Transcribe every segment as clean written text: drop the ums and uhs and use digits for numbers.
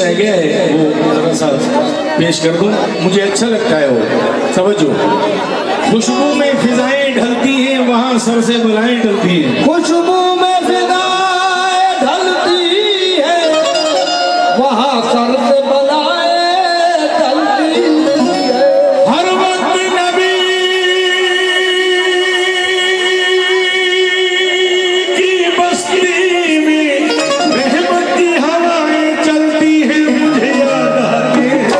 रह गया है वो जरा सा पेश कर दूं, मुझे अच्छा लगता है वो, समझो। खुशबू में फिजाएं ढलती हैं वहां सर से बलाएं ढलती हैं। खुशबू में फिजाएं ढलती है वहां सर से बलाएं ढलती है। हर वक्त नबी की बस्ती में रहमत की हवाएं चलती हैं, मुझे याद आती है।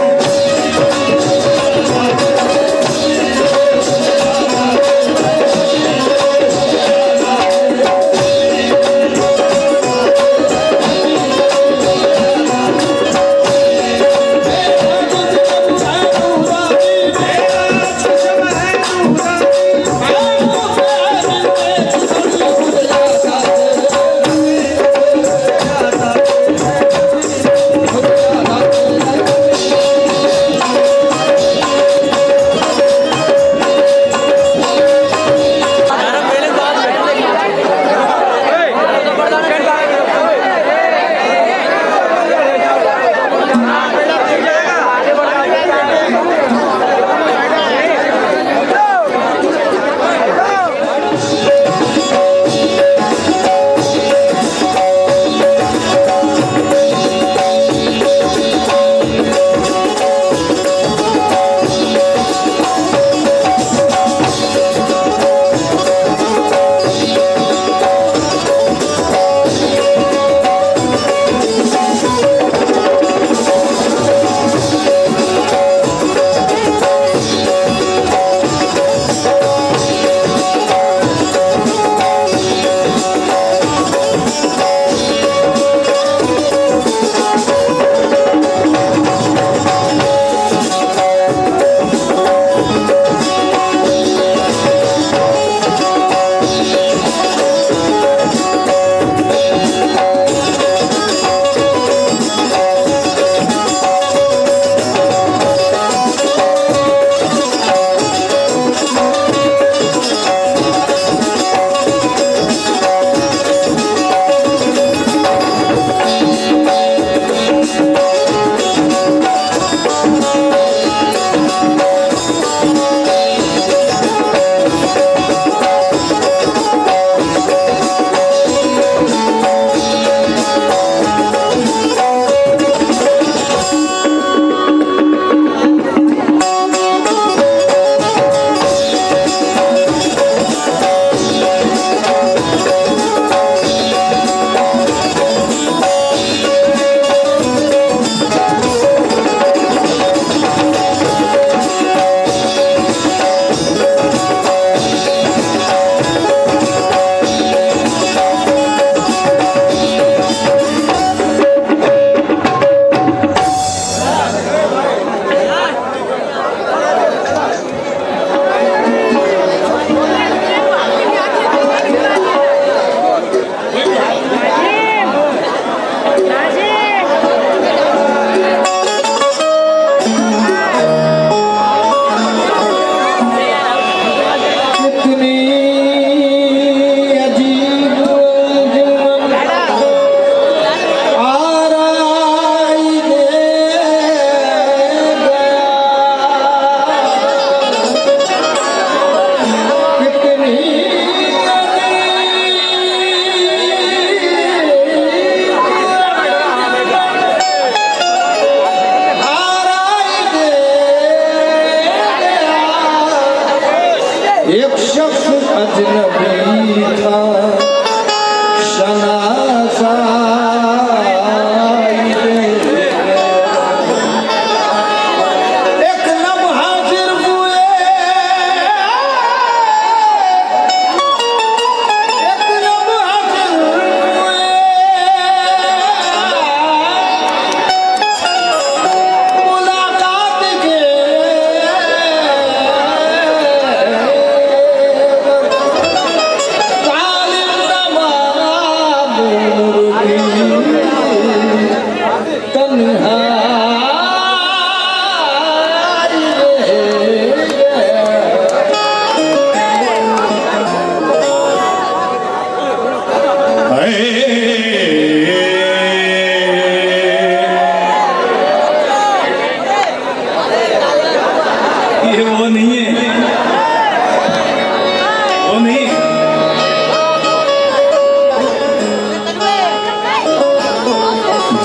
एक शख्स अजनबी था एक लम्हा सिर्फ मुलाकात के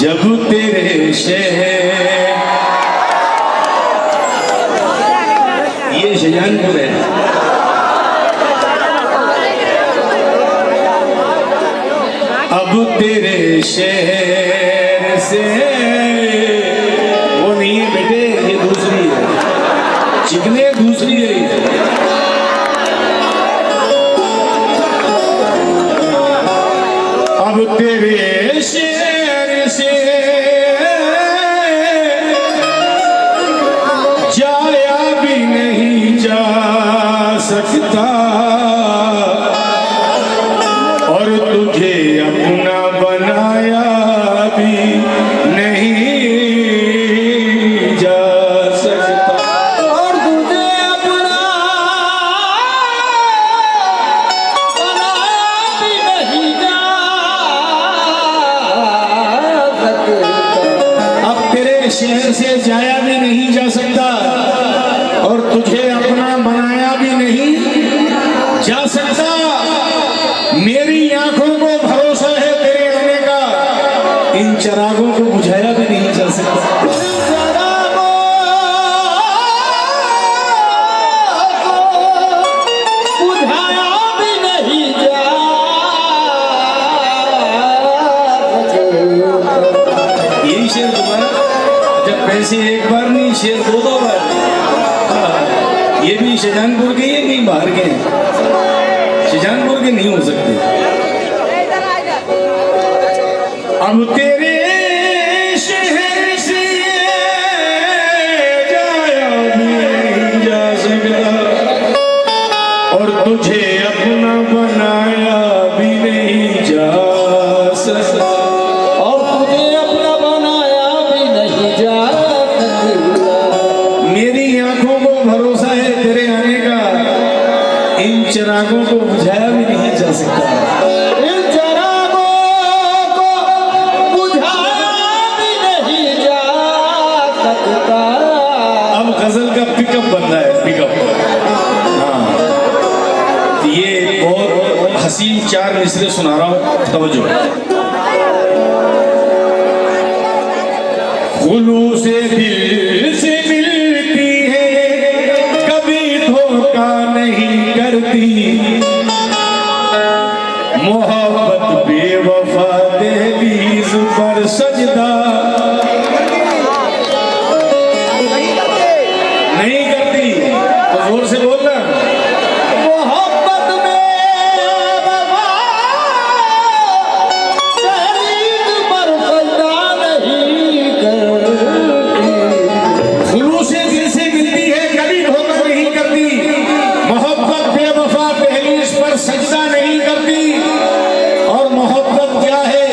जब तेरे शहर, ये शाहजहानपुर है। अब तेरे शहर से, वो नहीं है बेटे, ये दूसरी है, चिकने दूसरी है। अब तेरे शहर से जाया भी नहीं जा सकता, और तुझे अपना बनाया भी नहीं जा सकता, और तुझे अपना बनाया भी नहीं जा सकता। अब तेरे शहर से जाया भी नहीं जा सकता, और तुझे अपना बनाया भी नहीं जा सकता। मेरी आंखों को भरोसा है तेरे आने का, इन चिरागों को बुझाया भी नहीं जा सकता। बुझाया भी नहीं जा यही शेर तुम्हारा, जब पैसे एक बार नहीं, शेर दो दो बार। ये भी शाहजहानपुर के, ये नहीं बाहर के हैं, शाहजहानपुर के नहीं हो सकते। अब तेरे शहर से जाया भी नहीं जा सकता, और तुझे अपना बनाया भी नहीं जा सकता, और तुझे अपना बनाया भी नहीं जा सकता। मेरी आंखों को भरोसा है तेरे आने का, इन चिरागों को बुझाया भी नहीं जा सकता। इन चिरागों को बुझाया भी नहीं जा सकता। अब गजल का पिकअप बनता है, पिकअप। हाँ, तो ये बहुत हसीन चार मिसरे सुना रहा हूँ, तवज्जो। खुलूस से दिल से मिलती है, कभी धोखा नहीं करती, मोहब्बत बेवफा दहलीज पर सजदा नहीं करती। तो जोर से बोलना, मोहब्बत में वफा दहलीज पर सजदा नहीं करती। खुलूस से दिल से मिलती है, कभी धोखा नहीं करती, मोहब्बत बेवफा दहलीज पर सजदा नहीं करती। और मोहब्बत क्या है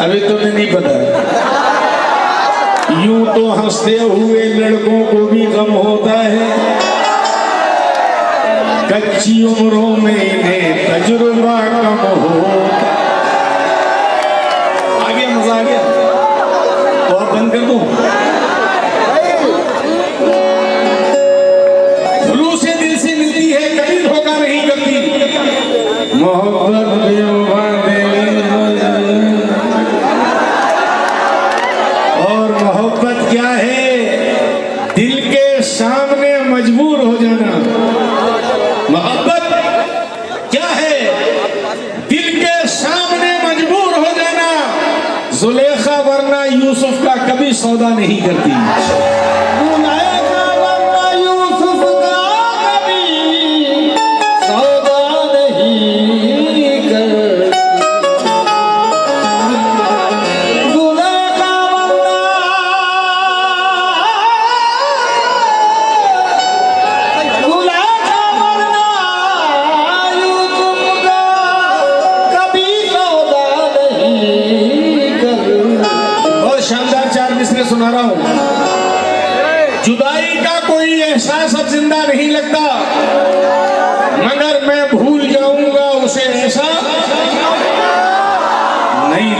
अभी तुम्हें नहीं पता। यूं तो हंसते हुए लड़कों को भी गम होता है, कच्ची उम्रों में इन्हें तजुर्बा कम होता। आ गया मजा, आ गया तो आप बंद कर दो। खुलूस से दिल से मिलती है, कभी धोखा नहीं करती, मोहब्बत बेवफा दहलीज। और मोहब्बत क्या है, दिल के सामने मजबूर हो जाना। मोहब्बत क्या है, दिल के सामने मजबूर हो जाना। जुलेखा वरना यूसुफ का कभी सौदा नहीं करती। जुलेखा वरना यूसुफ का कभी सौदा नहीं करती। जुलेखा वरना यूसुफ का कभी सौदा नहीं करती। बहुत शानदार चार मिसरे सुना रहा हूं। जुदाई का कोई एहसास अब जिंदा नहीं लगता, मगर मैं भूल जाऊंगा उसे ऐसा नहीं।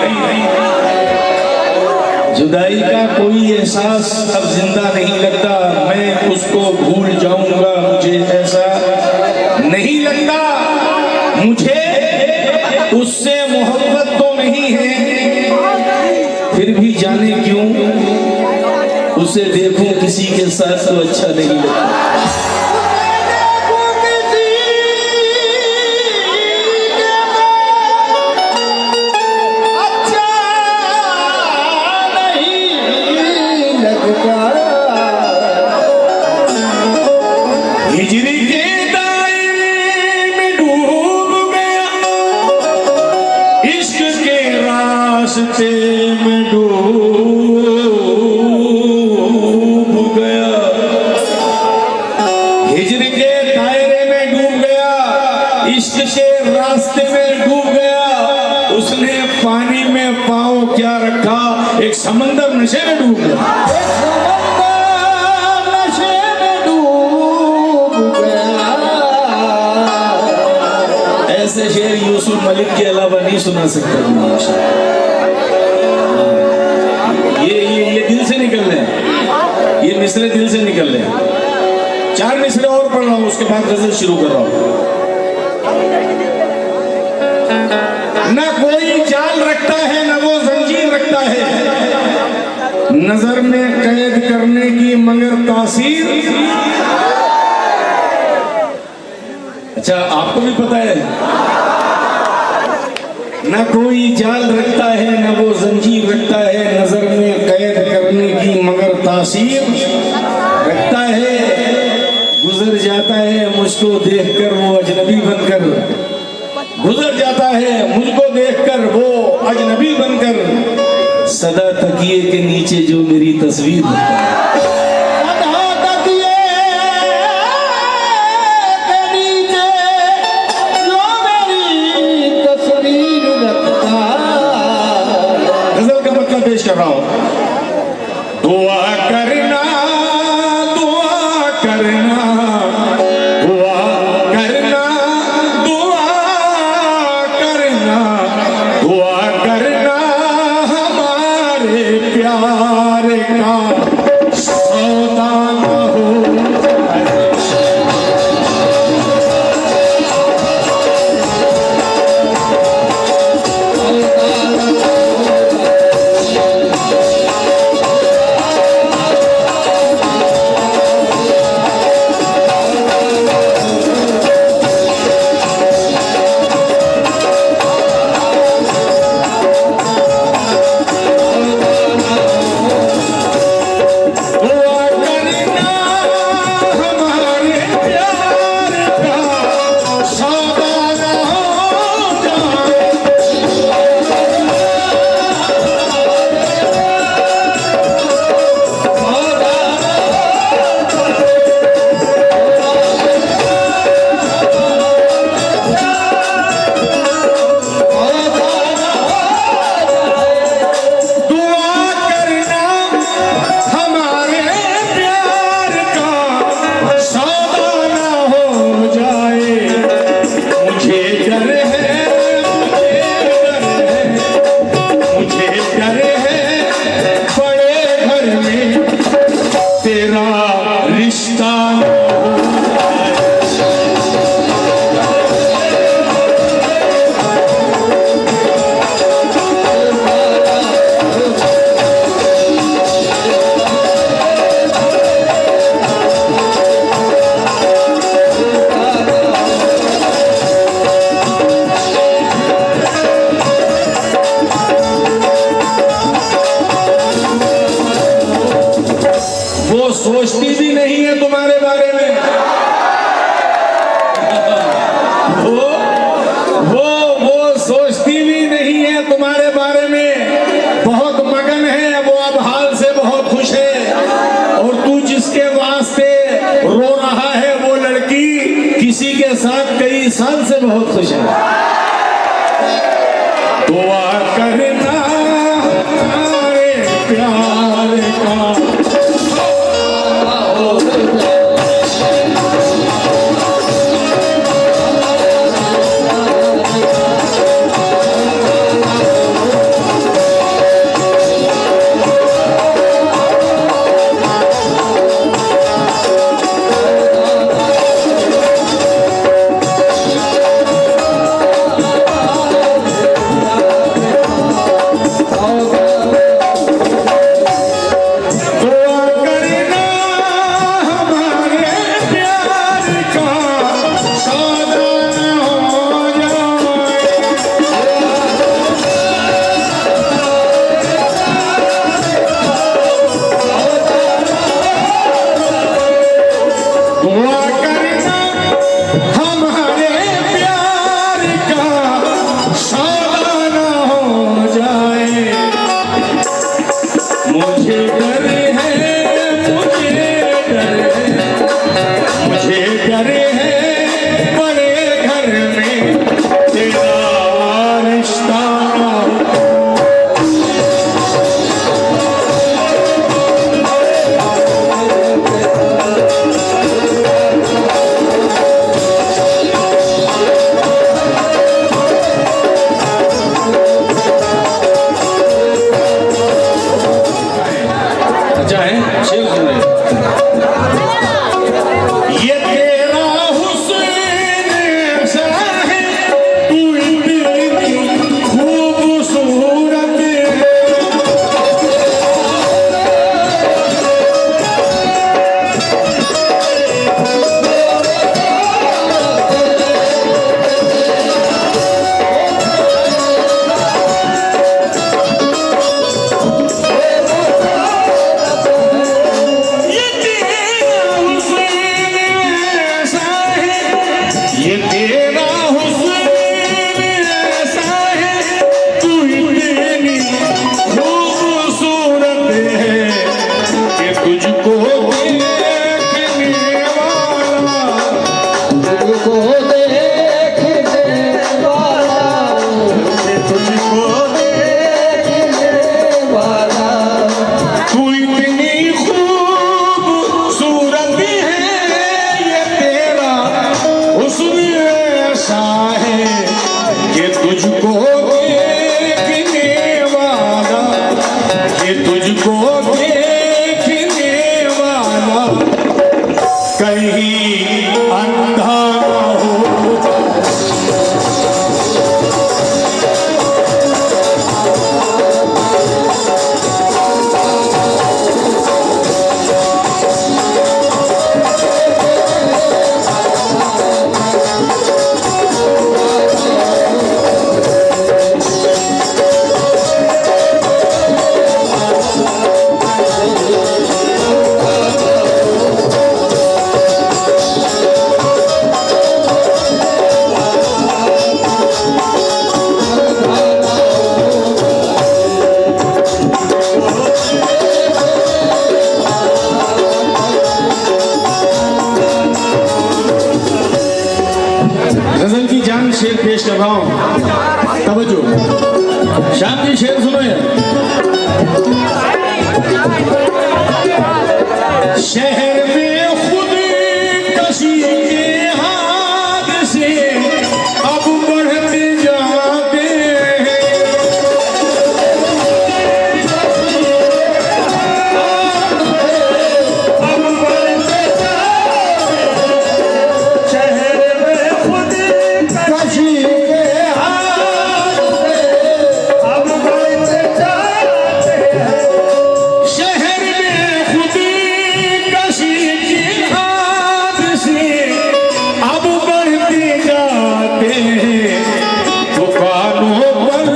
जुदाई का कोई एहसास अब जिंदा नहीं लगता, मैं उसको भूल जाऊंगा मुझे ऐसा नहीं लगता। मुझे उससे मोहब्बत तो नहीं है, जाने क्यों उसे देखूं किसी के साथ तो अच्छा नहीं लगता। हिजरी के दायरे में डूब गया, इश्क के रास्ते में डूब गया। हिजरी के दायरे में डूब गया, इश्क के रास्ते में डूब गया। उसने पानी में पाँव क्या रखा, एक समंदर नशे में डूब गया। ऐसे शेर यूसुफ मलिक के अलावा नहीं सुना सकता। ये दिल से निकल रहे हैं, ये मिसरे दिल से निकल रहे हैं। 4 मिसरे और पढ़ रहा हूं, उसके बाद गजल शुरू कर रहा हूं। ना कोई जाल रखता है, ना वो जंजीर रखता है, नजर में कैद करने की मगर तासीर। अच्छा, आपको भी पता है? ना कोई जाल रखता है, ना वो जंजीर रखता है, नजर में कैद करने की मगर तासीर रखता है। गुजर जाता है मुझको देखकर वो अजनबी बनकर, गुजर जाता है मुझको देखकर वो अजनबी बनकर, सदा तकिए के नीचे जो मेरी तस्वीर रखता है। पेश कर रहा हूं। दुआ करना, दुआ करना, दुआ करना, दुआ करना, दुआ करना, हमारे प्यार का सौदा न हो। सोचती भी नहीं है तुम्हारे बारे में। वो सोचती भी नहीं है तुम्हारे बारे में। बहुत मगन है वो, अब हाल से बहुत खुश है। और तू जिसके वास्ते रो रहा है वो लड़की किसी के साथ कई साल से बहुत खुश है। दुआ करना हमारे प्यार का सौदा ना हो जाए। मुझे डर है, मुझे डर है, मुझे डर है बड़े घर में तेरा रिश्ता। शेर पेश कर रहा हूं, तवज्जो। शाम की शेर सुनो यार। शहर में खुद कशी के हाथ से अब बढ़ते जाते हैं, अब बढ़ते जाते हैं। शहर में खुद कशी के हाथ से अब बढ़ते जाते हैं। शहर में खुद कशी के हाथ से अब बढ़ते जाते हैं। दुकानों पर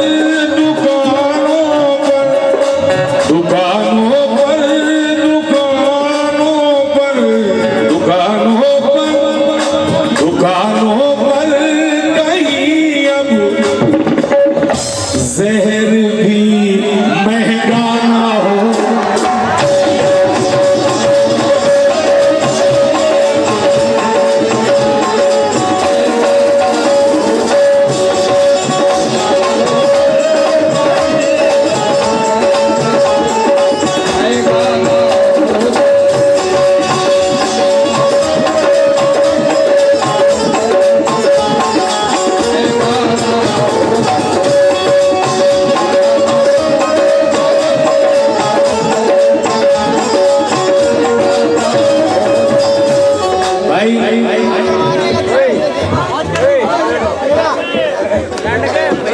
दुकानों पर दुकानों पर दुकानों पर दुकानों पर दुकानों पर कहीं अब जहर भी महंगा ना हो।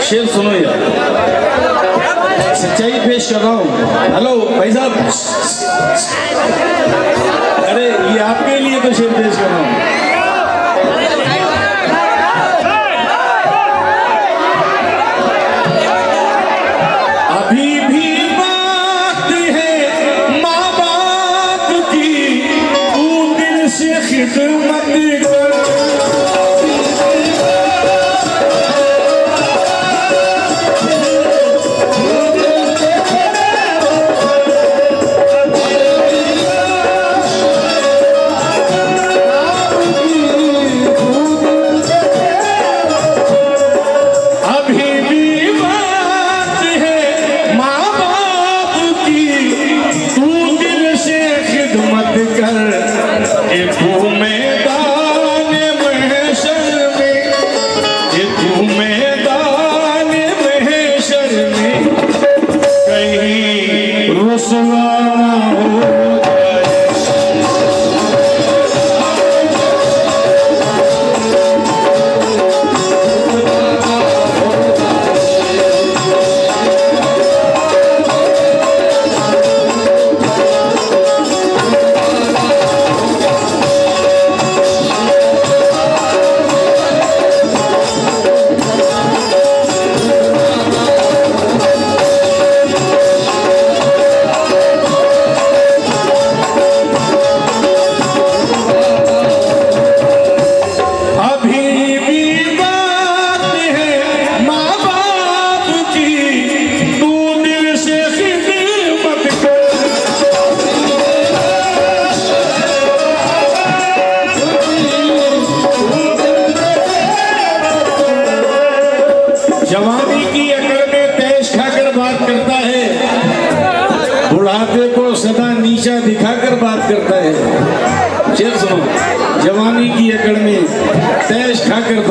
शेर सुनो यार, सच्चाई पेश कर रहा हूँ। हेलो भाई साहब, अरे ये आपके लिए तो शेर पेश कर रहा हूँ। अभी भी बात है माँ बाप की, तू दिल से खिदमत कर।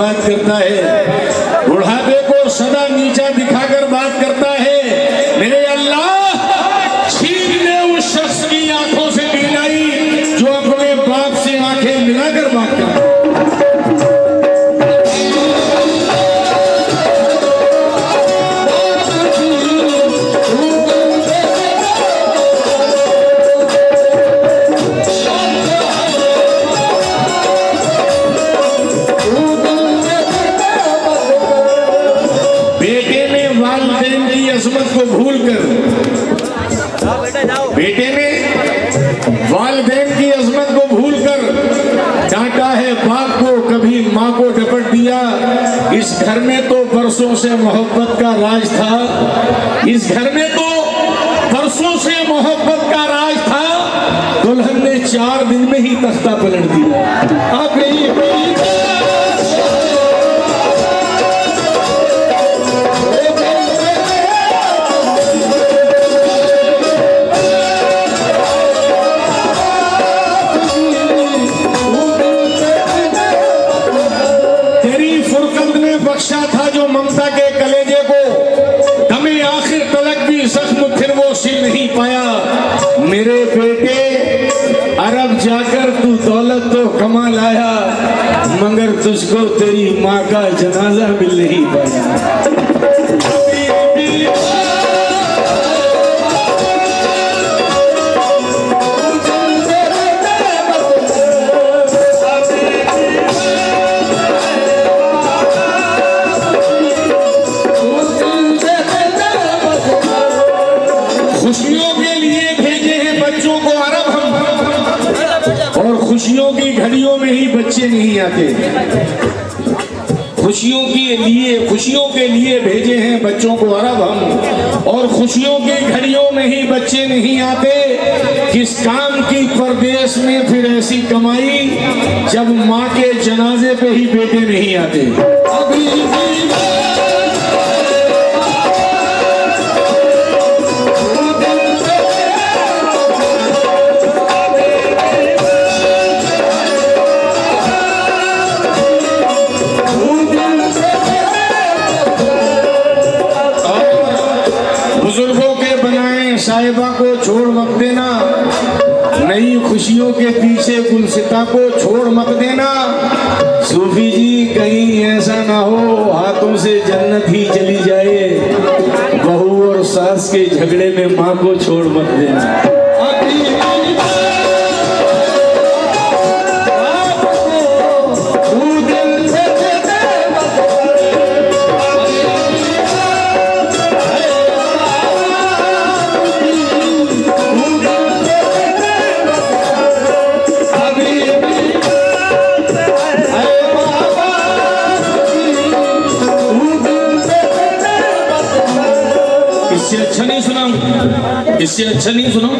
बात करता है, बुढ़ापे को सदा नीचा दिखाकर बात करता है। मेरे अल्लाह छीन ले उस शख्स की आंखों से नीलाई जो अपने बाप से आंखें मिलाकर बात करता है। को भूलकर बेटे ने वालिदैन की अजमत को भूलकर डांटा है बाप को, कभी माँ को डपट दिया। इस घर में तो बरसों से मोहब्बत का राज था, इस घर में तो बरसों से मोहब्बत का राज था। दुल्हन ने 4 दिन में ही तख्ता पलट दिया। था जो ममता के कलेजे को दमे आखिर तलक भी जख्म फिर वो सिल नहीं पाया। मेरे बेटे अरब जाकर तू दौलत तो कमा लाया, मगर तुझको तेरी माँ का जनाजा मिल नहीं पाया। खुशियों के लिए भेजे हैं बच्चों को अरब हम, और खुशियों की घड़ियों में ही बच्चे नहीं आते। खुशियों के लिए भेजे हैं बच्चों को अरब हम, और खुशियों की घड़ियों में ही बच्चे नहीं आते। किस काम की परदेश में फिर ऐसी कमाई जब माँ के जनाजे पे ही बेटे नहीं आते। बुजुर्गों के बनाए साहिबा को छोड़ मत देना, नई खुशियों के पीछे गुलसिता को छोड़ मत देना। सूफी जी कहीं ऐसा ना हो हाथों से जन्नत ही चली जाए, बहू और सास के झगड़े में माँ को छोड़ मत देना। इससे अच्छा नहीं सुनाऊं?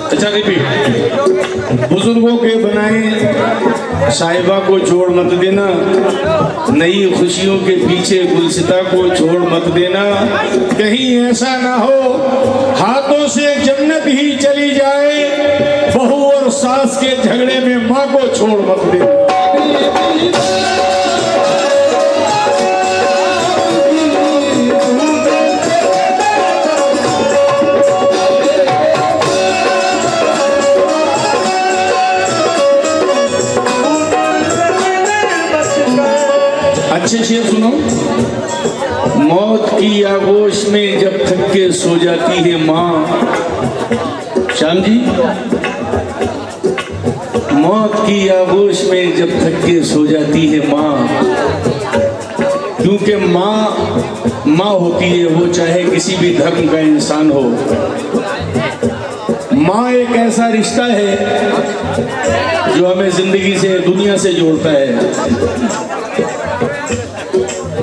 अच्छा रिपीट। बुजुर्गों के बनाए साहिबा को छोड़ मत देना, नई खुशियों के पीछे गुलसिता को छोड़ मत देना। कहीं ऐसा ना हो हाथों से जन्नत ही चली जाए, बहू और सास के झगड़े में माँ को छोड़ मत देना। अच्छे शेर सुनो। मौत की आगोश में जब थक के सो जाती है माँ, श्याम जी, मौत की आगोश में जब थक के सो जाती है माँ, क्योंकि माँ होती है वो चाहे किसी भी धर्म का इंसान हो। माँ एक ऐसा रिश्ता है जो हमें जिंदगी से दुनिया से जोड़ता है।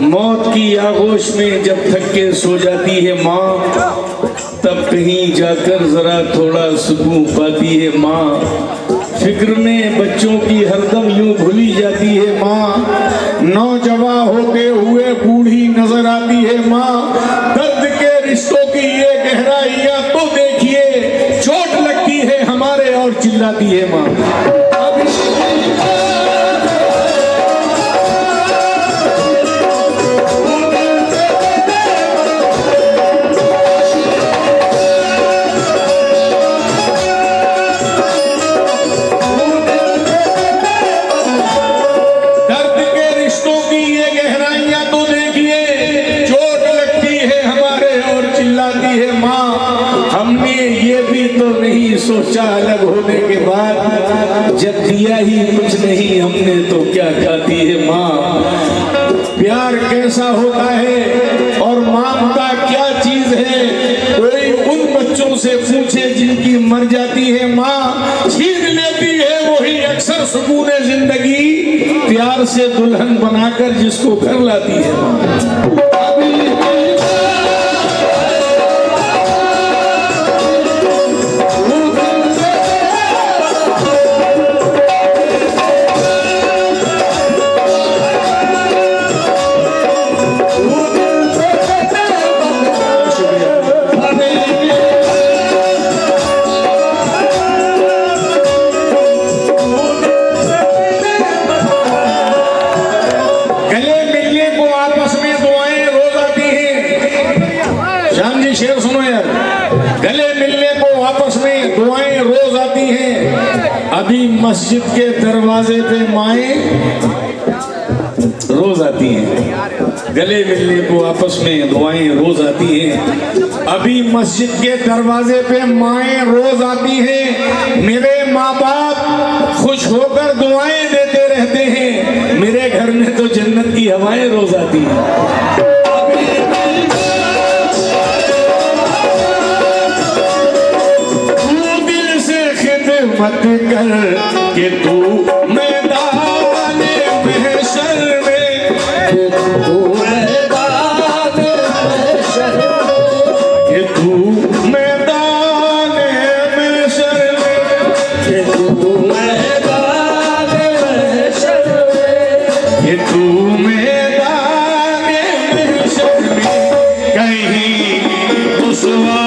मौत की आगोश में जब थक के सो जाती है माँ, तब कहीं जाकर जरा थोड़ा सुकून पाती है माँ। फिक्र में बच्चों की हरदम यूं भूली जाती है माँ। नौजवान होते हुए बूढ़ी नजर आती है माँ। दर्द के रिश्तों की ये गहराइयां तो देखिए, चोट लगती है हमारे और चिल्लाती है माँ। सोचा अलग होने के बाद जब दिया ही कुछ नहीं हमने तो क्या खाती है माँ। प्यार कैसा होता है और मांगता क्या चीज है, कोई उन बच्चों से पूछे जिनकी मर जाती है माँ, छीन लेती है वही अक्सर सुकून जिंदगी, प्यार से दुल्हन बनाकर जिसको घर लाती है माँ। शेर सुनो यार, गले मिलने को आपस में दुआएं रोज आती हैं, अभी मस्जिद के दरवाजे पे माएं रोज आती हैं। गले मिलने को आपस में दुआएं रोज आती हैं, अभी मस्जिद के दरवाजे पे माएं रोज आती हैं। मेरे माँ बाप खुश होकर दुआएं देते रहते हैं, मेरे घर में तो जन्नत की हवाएं रोज आती हैं। मत कर कि तू मैदान महशर में, तू मैदान महशर में, कि तू मैदान महशर में, कि तू मैदान महशर में, कि तू मैदान महशर में कहीं रुसवा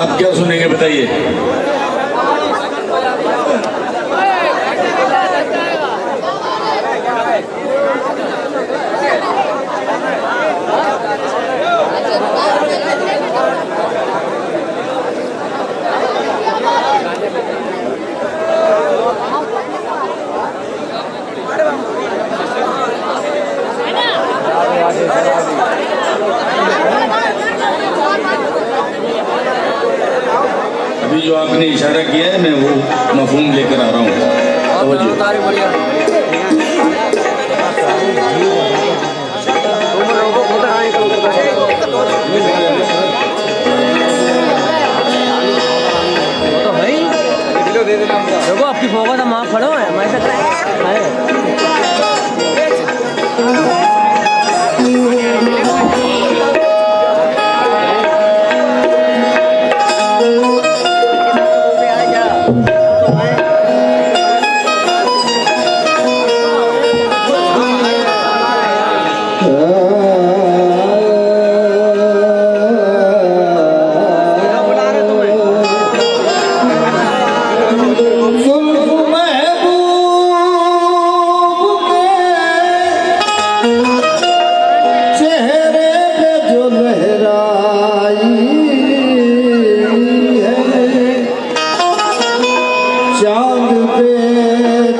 अब क्या सुनेंगे बताइए। अभी जो आपने इशारा किया है मैं वो मफहूम लेकर आ रहा हूँ। देखो आपकी फोकस हम आप खड़े हैं हमारे साथ। चांद पे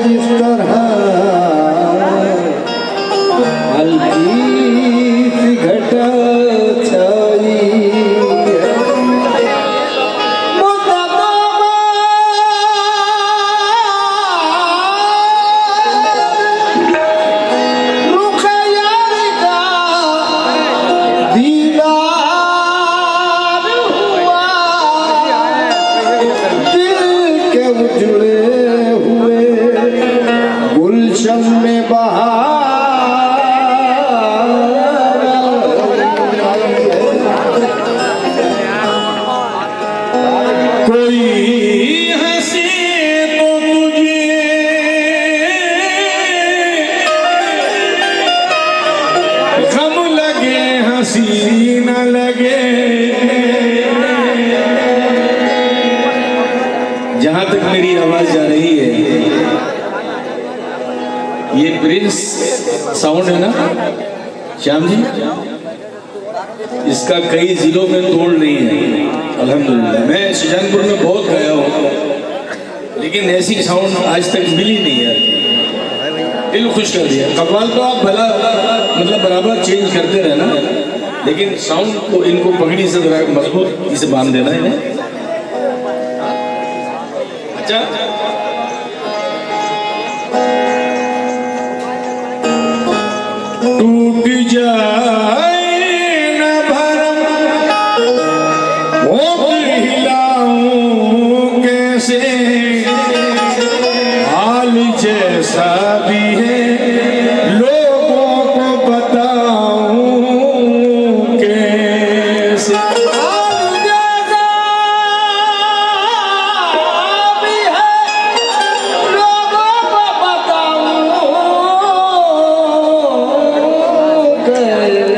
जिस तरह हल्की प्यासी न लगे। जहां तक मेरी आवाज जा रही है, ये प्रिंस साउंड है ना श्याम जी, इसका कई जिलों में तोड़ नहीं है अल्हम्दुलिल्लाह। मैं सुजानपुर में बहुत गया हूँ, लेकिन ऐसी साउंड आज तक मिली नहीं है। दिल खुश कर दिया। कव्वाल तो आप भला मतलब बराबर चेंज करते रहना, लेकिन साउंड को इनको पगड़ी से जरा मजबूत इसे बांध देना इन्हें। अच्छा, टूट जाए न भरम वो हिलाऊं कैसे, हाल जैसा भी है लोगों को बताऊं कैसे। हाल जैसा भी है लोगों को बताऊं कैसे।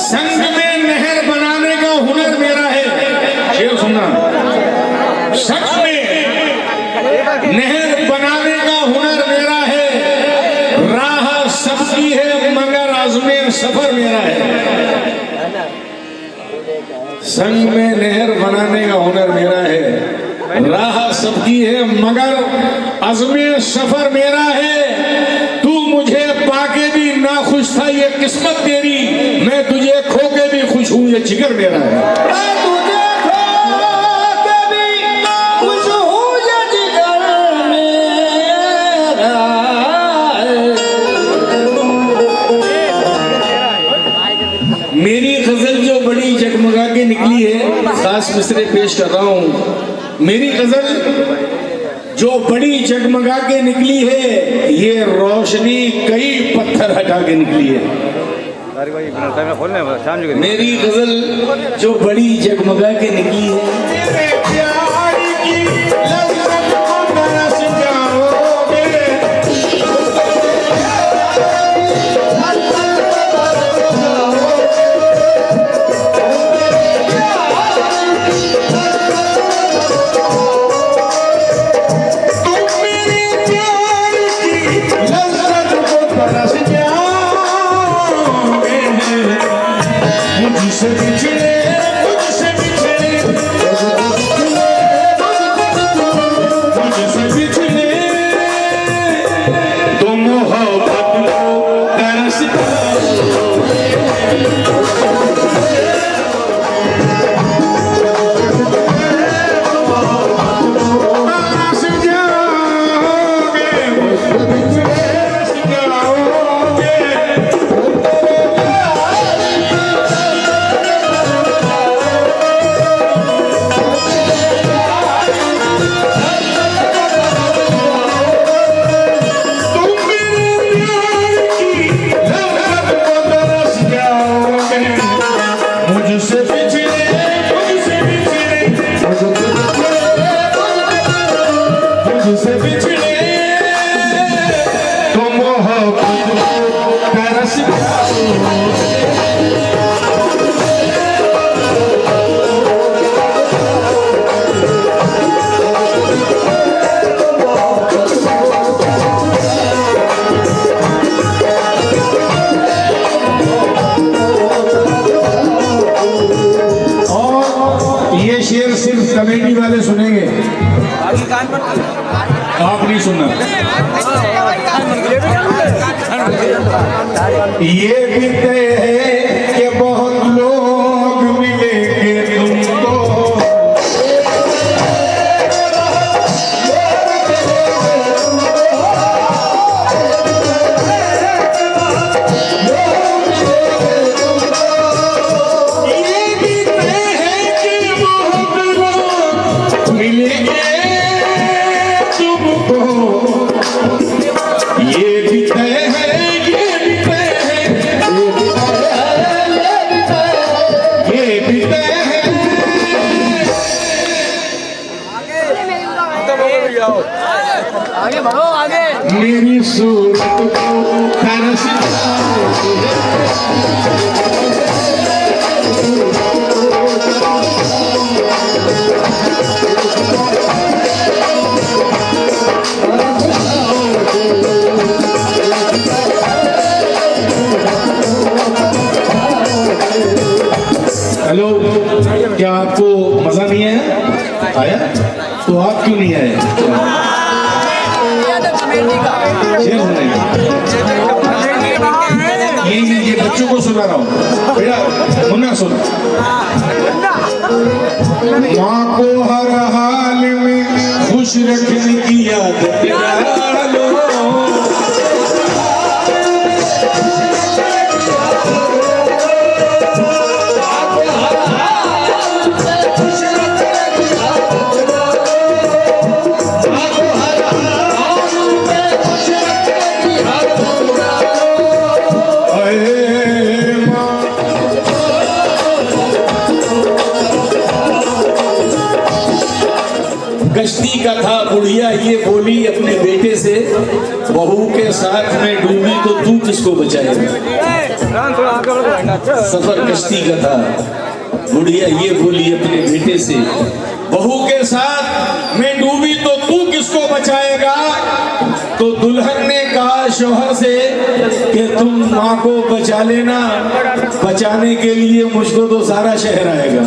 संग में नहर बनाने का हुनर मेरा है। शेर सुनना, संग में नहर बनाने का हुनर मेरा है, राह सबकी है मगर आज़मे सफर मेरा है। संग में नहर बनाने का हुनर मेरा है, राह सबकी है मगर आज़मे सफर मेरा है। तू मुझे पाके भी ना खुश था ये किस्मत तेरी, मैं तुझे खो के भी खुश हूँ ये जिगर मेरा है। मेरी गजल जो बड़ी जगमगा के निकली है, खास मिसरे पेश कर रहा हूँ। मेरी गजल जो बड़ी जगमगा के निकली है, ये रोशनी कई पत्थर हटा के निकली है। मेरी गजल जो बड़ी जगमगा के निकली है, कमेटी वाले सुनेंगे, आप नहीं सुनना। ये भी तय है कि बहुत लोग मिलेंगे तुमको, आगे बढ़ो आगे। मेरी सूरत को तरस बच्चों को सुना रहा हूँ बेटा, मुन्ना सुन। माँ को हर हाल में खुश रखने की आदत डालो। कश्ती का था बुढ़िया ये बोली अपने बेटे से, बहू के साथ में डूबी तो तू किसको बचाएगा। सफर कश्ती का था, बुढ़िया ये बोली अपने बेटे से, बहू के साथ में डूबी तो तू किसको बचाएगा। तो दुल्हन ने कहा शौहर से कि तुम माँ को बचा लेना, बचाने के लिए मुझको तो सारा शहर आएगा।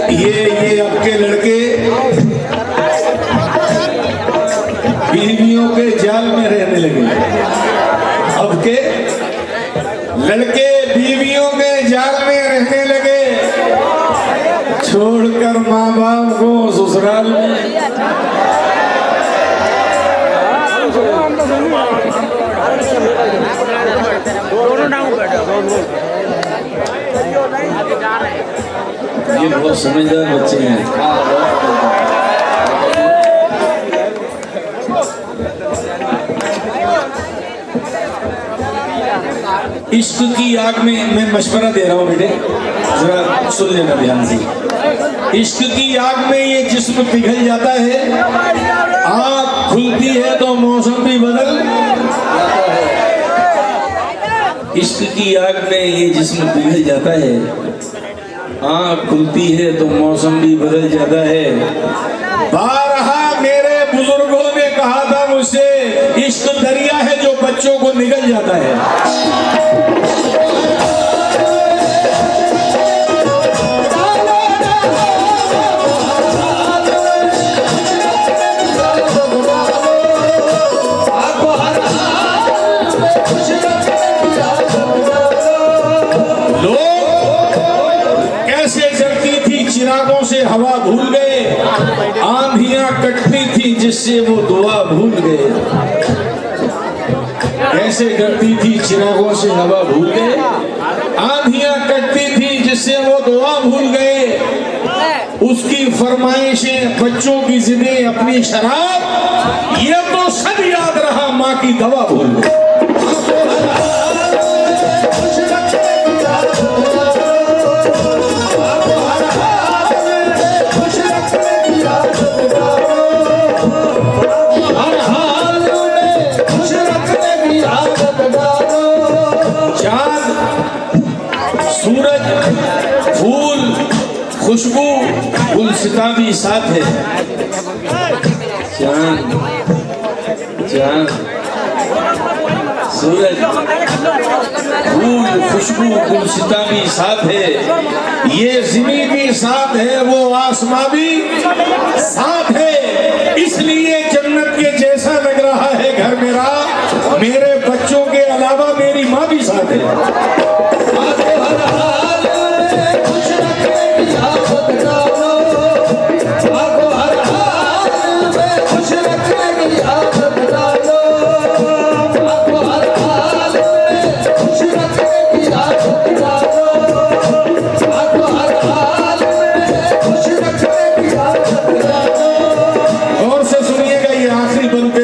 ये आपके लड़के बीवियों के जाल में रहने लगे। अब के लड़के बीवियों के जाल में रहने लगे, छोड़कर माँ बाप को ससुराल में। ये बहुत समझदार बच्चे हैं। इश्क की आग में मैं मशवरा दे रहा हूँ बेटे, जरा सुन लेना ध्यान से। इश्क की आग में ये जिस्म पिघल जाता है, आँख खुलती है तो मौसम भी बदल जाता है। इश्क की आग में ये जिस्म पिघल जाता है, आँख खुलती है तो मौसम भी बदल जाता है। बारहा मेरे बुजुर्गों ने कहा था मुझसे, इश्क दरिया है जो बच्चों को निगल जाता है। चिरागों से हवा भूल गए, आंधियां कटती थी जिससे वो दुआ भूल गए। कैसे कटती थी चिरागों से हवा भूल गए, आंधियां कटती थी जिससे वो दुआ भूल गए। उसकी फरमाइशें बच्चों की जिदें अपनी शराब, ये तो सब याद रहा माँ की दवा भूल गए। सूरज, फूल, खुशबू, गुलसिता भी साथ है। चांद, चांद, सूरज, फूल, खुशबू, गुलसिता भी साथ है। ये ज़मीन भी साथ है, वो आसमां भी साथ है। इसलिए जन्नत के जैसा लग रहा है घर मेरा, मेरे बच्चों के अलावा मेरी माँ भी साथ है।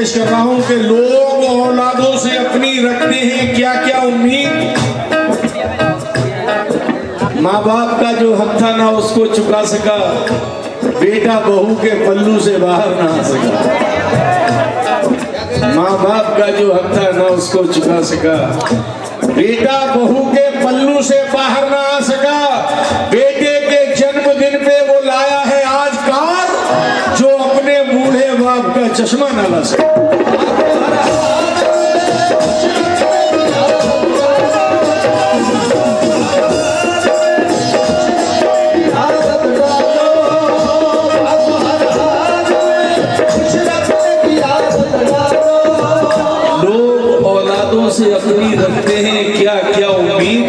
कर रहा हूं कि लोग औलादों से अपनी रखते हैं क्या क्या उम्मीद। माँ बाप का जो हक था ना उसको चुका सका, बेटा बहू के पल्लू से बाहर ना आ सका। माँ बाप का जो हक था ना उसको चुका सका, बेटा बहू के पल्लू से बाहर ना आ सका। बेटे के जन्मदिन पे वो लाया है आज कार, जो अपने बूढ़े बाप का चश्मा चश्मा ना ला सके। लोग औलादों से अपनी रखते हैं क्या क्या उम्मीद,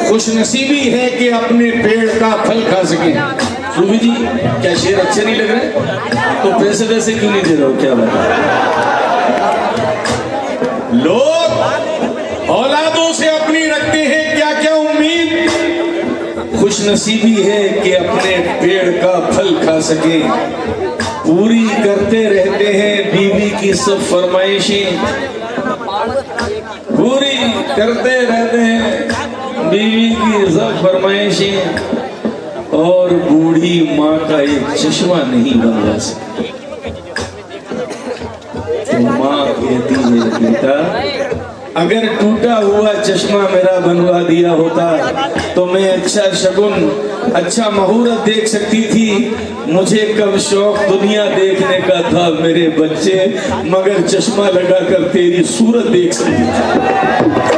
खुश नसीबी है कि अपने पेड़ का फल खा सके। सूफी जी क्या शेर अच्छे नहीं लग रहे? तो पैसे वैसे क्यों नहीं दे रहे हो, क्या बात है? लोग औलादों से अपनी रखते हैं क्या क्या उम्मीद, खुश नसीबी है कि अपने पेड़ का फल खा सके, पूरी करते रहते हैं बीवी की सब फरमाइशें, पूरी करते रहते हैं बीवी की सब फरमाइशें, और बूढ़ी माँ का एक चश्मा नहीं बनवा सकती। तो माँ कहती है बेटा, अगर टूटा हुआ चश्मा मेरा बनवा दिया होता तो मैं अच्छा शगुन, अच्छा मुहूर्त देख सकती थी। मुझे कब शौक दुनिया देखने का था मेरे बच्चे, मगर चश्मा लगाकर तेरी सूरत देख सकती थी।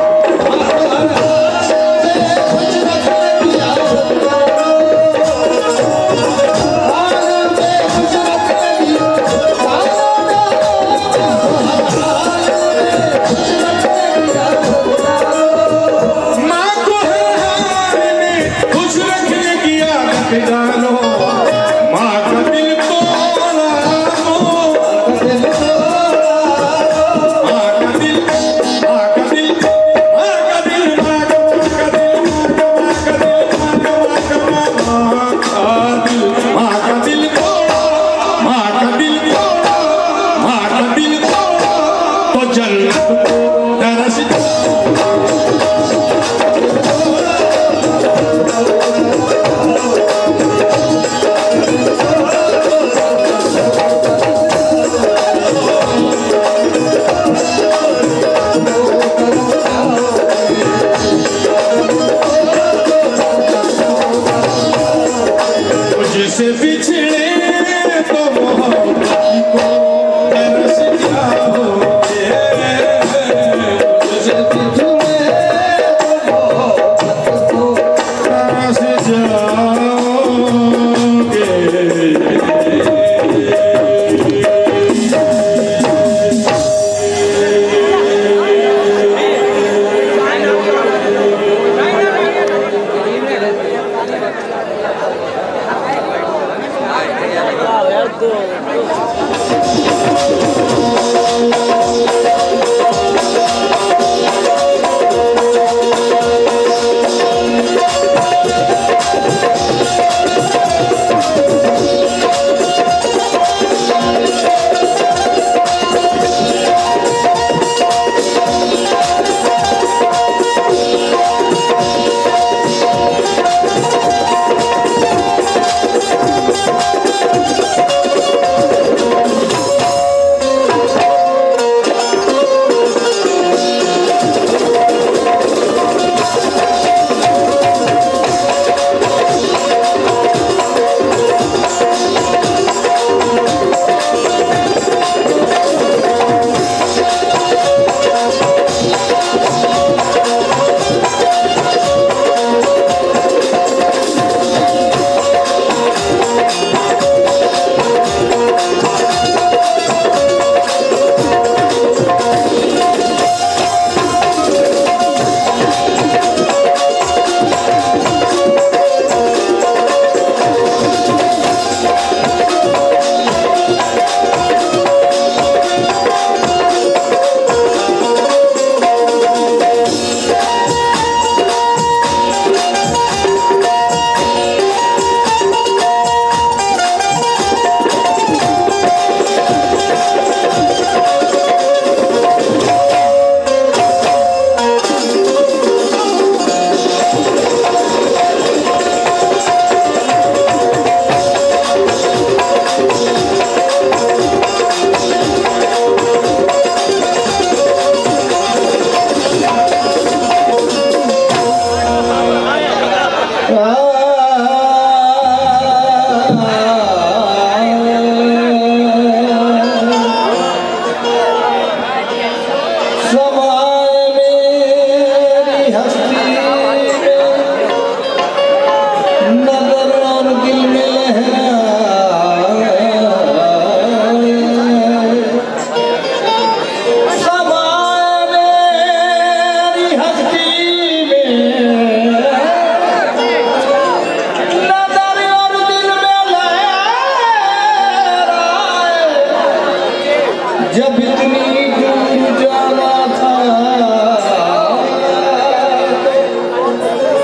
जब इतनी दूर जाना था,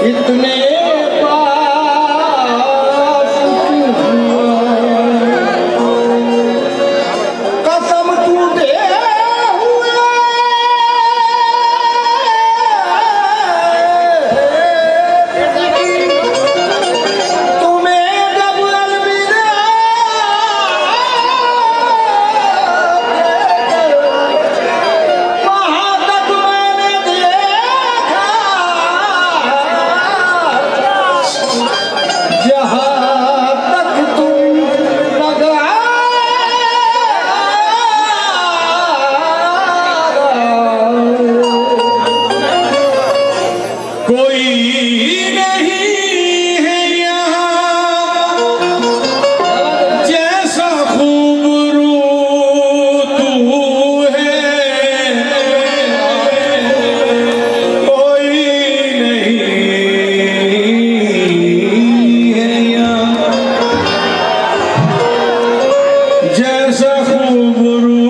इतने पास कसम टूटे हुए तुम्हें जब अलविदा वहाँ तक मैंने देखा जहाँ तक तुम लगा कोई नहीं है यहाँ जैसा खूबरू तू है, कोई नहीं है यहाँ जैसा खूबरू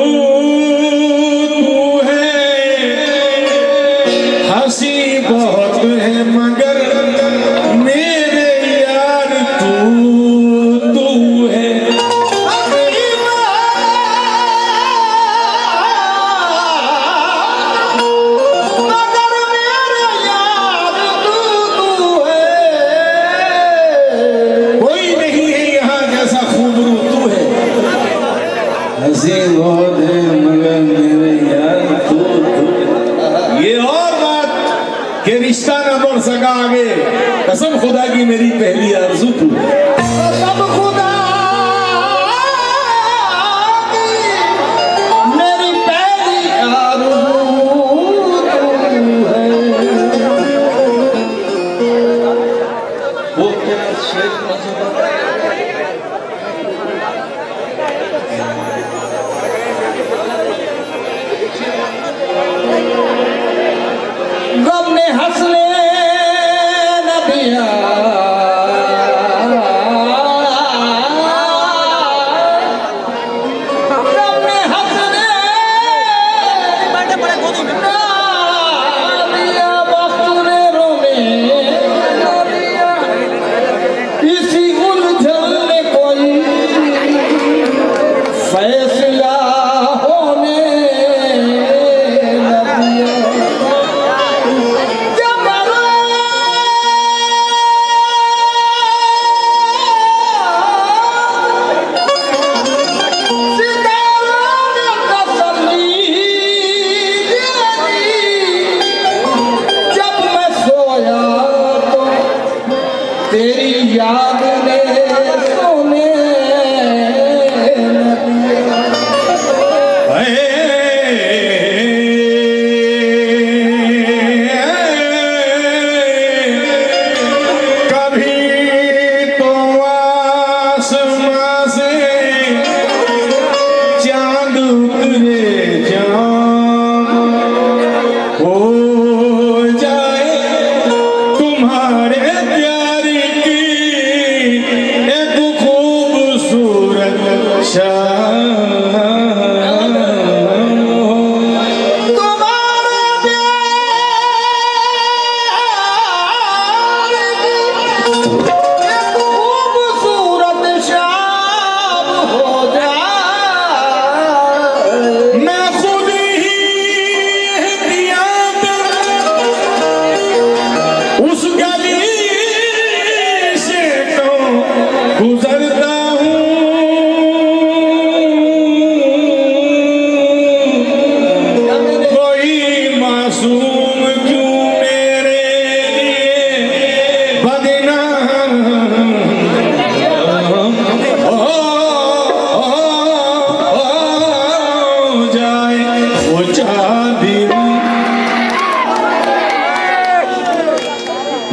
तू है। हंसी बहुत है मगर मेरे यार तू है। मगर मेरे यार तू है। कोई नहीं है यहाँ जैसा खूबरू तू है। हंसी बहुत है मगर मेरे यार तू ये और बात कि रिश्ता न बढ़ सका आगे, कसम खुदा की मेरी पहली आरज़ू तू है। कसम खुदा की मेरी पहली आरज़ू तू है। वो क्या शेर गम ने हंसने न दिया, गम ने हंसने न दिया, वक्त ने रोने न दिया, इसी उलझन ने कोई फैसला होने न दिया। तेरी याद ने सोने न दिया। कभी तो आसमां से चांद उतरे हो जाए तुम्हारे प्यार की एक खूबसूरत शाम। तुम्हारे प्यार की एक खूबसूरत शाम हो जाए। मैं खुद ही एहतियात उस गली से तो गुजरता हूँ। कोई मासूम क्यों मेरे लिए बदनाम हो जाए।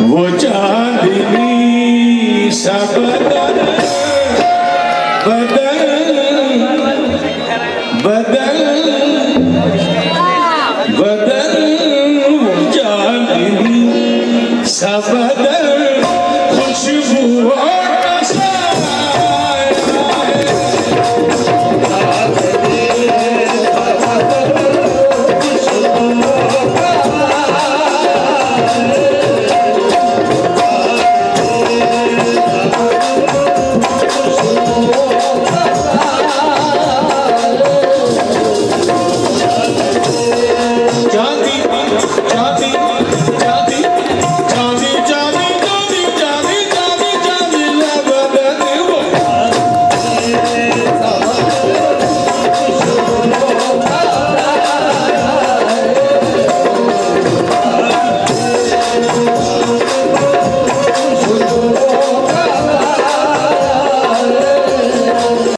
वो चांदनी सा बदल बदल बदल बदल, वो चांदनी सा